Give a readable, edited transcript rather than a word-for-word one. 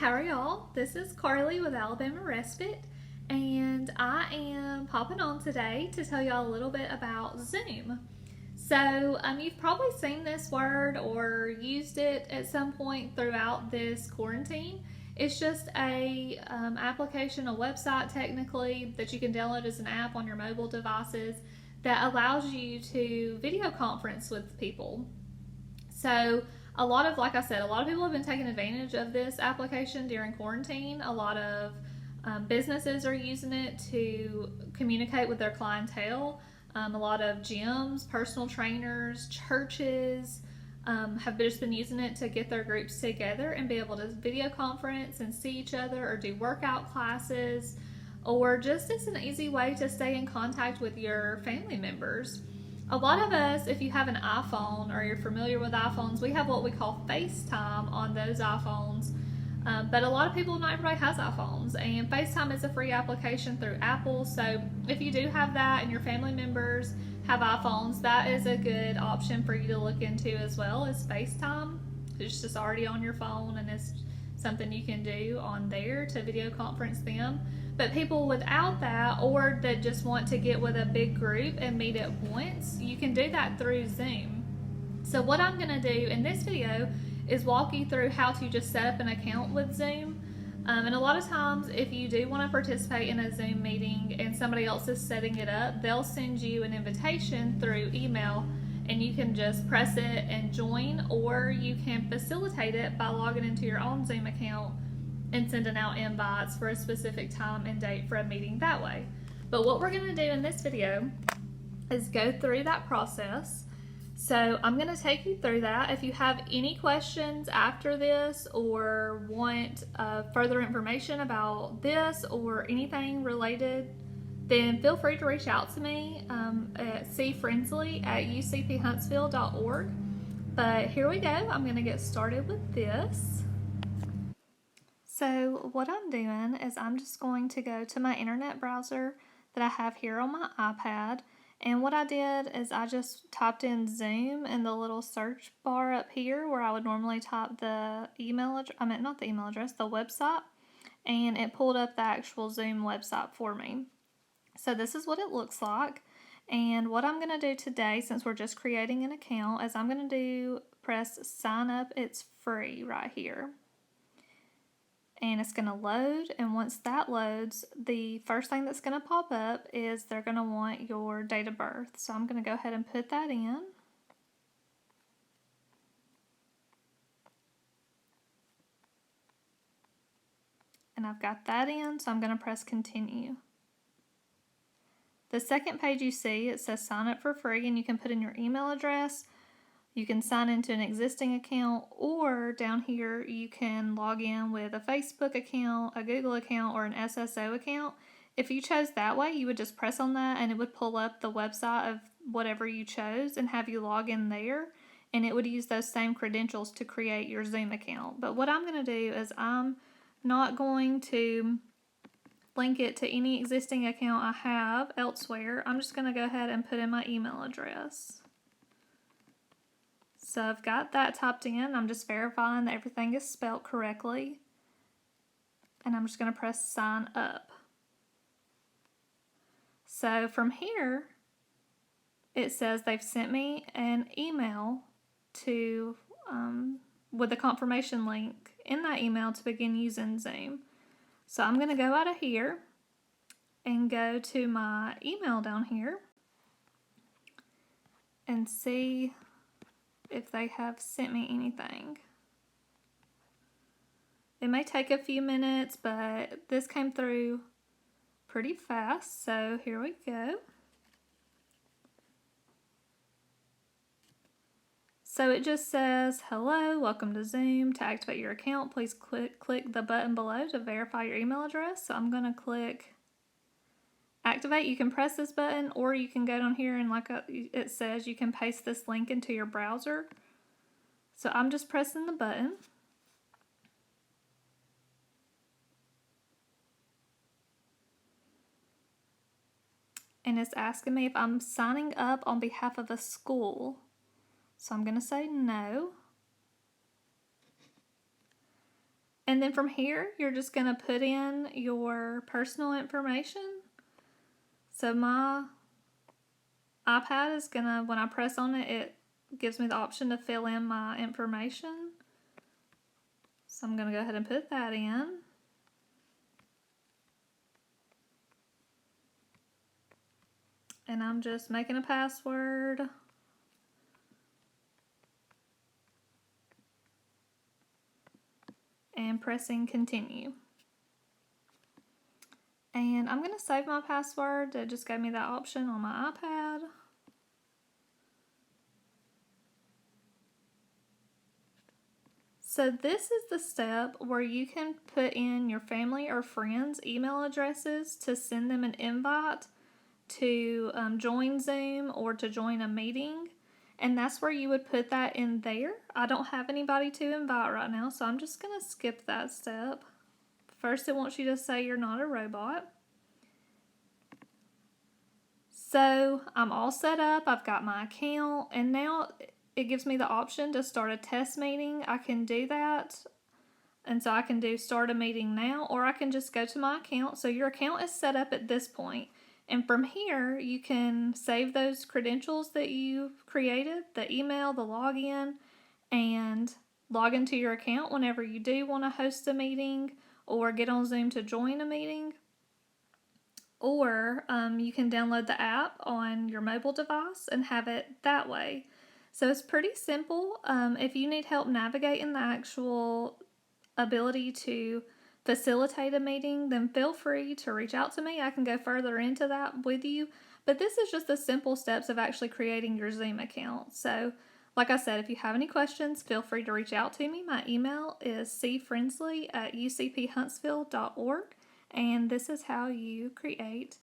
how are y'all? This is Carley with Alabama Respite, and I am popping on today to tell y'all a little bit about Zoom. You've probably seen this word or used it at some point throughout this quarantine. It's just a application, a website technically, that you can download as an app on your mobile devices that allows you to video conference with people. So like I said, a lot of people have been taking advantage of this application during quarantine. A lot of businesses are using it to communicate with their clientele. A lot of gyms, personal trainers, churches have just been using it to get their groups together and be able to video conference and see each other or do workout classes, or just as an easy way to stay in contact with your family members. A lot of us, if you have an iPhone or you're familiar with iPhones, we have what we call FaceTime on those iPhones. But a lot of people, not everybody has iPhones, and FaceTime is a free application through Apple. So if you do have that and your family members have iPhones, that is a good option for you to look into as well as FaceTime. It's just already on your phone, and it's something you can do on there to video conference them. But people without that, or that just want to get with a big group and meet at once, you can do that through Zoom. So what I'm going to do in this video is walk you through how to just set up an account with Zoom. And a lot of times, if you do want to participate in a Zoom meeting and somebody else is setting it up, they'll send you an invitation through email, and you can just press it and join, or you can facilitate it by logging into your own Zoom account and sending out invites for a specific time and date for a meeting that way. But what we're going to do in this video is go through that process. So I'm going to take you through that. If you have any questions after this or want further information about this or anything related, then feel free to reach out to me at Frensley@ucphuntsville.org. But here we go. I'm going to get started with this. So what I'm doing is I'm just going to go to my internet browser that I have here on my iPad. And what I did is I just typed in Zoom in the little search bar up here where I would normally type the the website. And it pulled up the actual Zoom website for me. So this is what it looks like. And what I'm going to do today, since we're just creating an account, is I'm going to press sign up. It's free right here. And it's going to load, and once that loads, the first thing that's going to pop up is they're going to want your date of birth. So I'm going to go ahead and put that in. And I've got that in, so I'm going to press continue. The second page you see, it says sign up for free, and you can put in your email address. You can sign into an existing account, or down here you can log in with a Facebook account, a Google account, or an SSO account. If you chose that way, you would just press on that and it would pull up the website of whatever you chose and have you log in there, and it would use those same credentials to create your Zoom account. But what I'm going to do is I'm not going to link it to any existing account I have elsewhere. I'm just going to go ahead and put in my email address. So I've got that typed in. I'm just verifying that everything is spelled correctly. And I'm just going to press sign up. So from here, it says they've sent me an email to with a confirmation link in that email to begin using Zoom. So I'm going to go out of here and go to my email down here and see if they have sent me anything. It may take a few minutes, but this came through pretty fast, so here we go. So it just says, hello, welcome to Zoom. To activate your account, please click the button below to verify your email address. So I'm going to click activate. You can press this button, or you can go down here and it says, you can paste this link into your browser. So I'm just pressing the button. And it's asking me if I'm signing up on behalf of a school. So I'm going to say no. And then from here, you're just going to put in your personal information. So my iPad is going to, when I press on it, it gives me the option to fill in my information. So I'm going to go ahead and put that in. And I'm just making a password. And pressing continue. And I'm going to save my password. It just gave me that option on my iPad. So this is the step where you can put in your family or friends' email addresses to send them an invite to join Zoom or to join a meeting. And that's where you would put that in there. I don't have anybody to invite right now, so I'm just going to skip that step. First, it wants you to say you're not a robot. So I'm all set up. I've got my account, and now it gives me the option to start a test meeting. I can do that. And so I can do start a meeting now, or I can just go to my account. So your account is set up at this point. And from here, you can save those credentials that you've created, the email, the login, and log into your account whenever you do want to host a meeting or get on Zoom to join a meeting. Or you can download the app on your mobile device and have it that way. So it's pretty simple. If you need help navigating the actual ability to facilitate a meeting, then feel free to reach out to me. I can go further into that with you. But this is just the simple steps of actually creating your Zoom account. So, like I said, if you have any questions, feel free to reach out to me. My email is cfrensley@ucphuntsville.org. And this is how you create